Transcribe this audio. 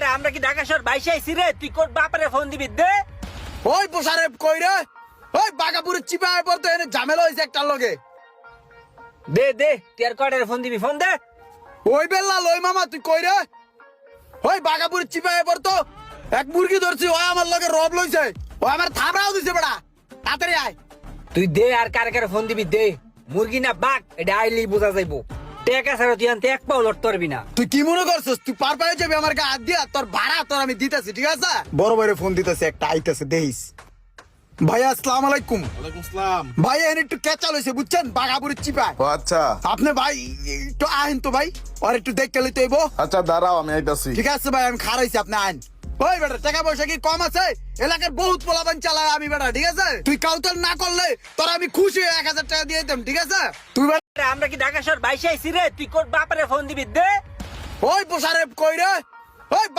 আমরা কি ঢাকা শহর বাইশে আইছি রে? তুই কোট বাপারে ফোন দিবি দে। ওই পোষারে কই রে? ওই বাগাপুরের চিপায় পড়তো এনে ঝামেলা হয়েছে একটার লগে। দে দে তুই আর কয়টারে ফোন দিবি? ফোন দে। ওই বেল্লা লই মামা তুই কই রে? ওই বাগাপুরের চিপায় পড়তো এক মুরগি ধরছি, ওই আমার লগে রব লইছে, ও আমার থাবড়াও দিছে বেড়া। তাড়াতাড়ি আয়। তুই দে আর কারে কারে ফোন দিবি দে। মুরগি না বাঘ এটা আইলেই বোঝা যাইবো। টেকা ছাড়া তুই আনতে এক পাও লড়তে পারবি না। তুই কি মনে করছিস তুই পার পায়ে যাবি আমার গা হাত দিয়া? তোর ভাড়া তোর আমি দিতেছি, ঠিক আছে? বড় ভাইরে ফোন দিতেছি, একটা আইতেছে দেখিস। ভাই আসসালামু আলাইকুম। ওয়ালাইকুম আসসালাম। ভাই এনে একটু কেঁচা লইছে বুঝছেন, বাগাপুরের চিপায়। ও আচ্ছা আপনি ভাই একটু আইন তো ভাই, আর একটু দেখতে লইতে হইব। আচ্ছা দাঁড়াও আমি আইতাছি। ঠিক আছে ভাই, আমি খারাইছি, আপনি আইন। ওই বেটা টাকা পয়সা কি কম আছে? এলাকার বহুত পোলাপান চালায় আমি বেটা, ঠিক আছে? তুই কাউতাল না করলে তোর আমি খুশি হয়ে 1000 টাকা দিয়ে দিতাম, ঠিক আছে? তুই বেটা আমরা কি ঢাকা শহর বাইশে আইছি রে? তুই কোট বাপারে ফোন দিবি দে। ওই পোষারে কই রে? ওই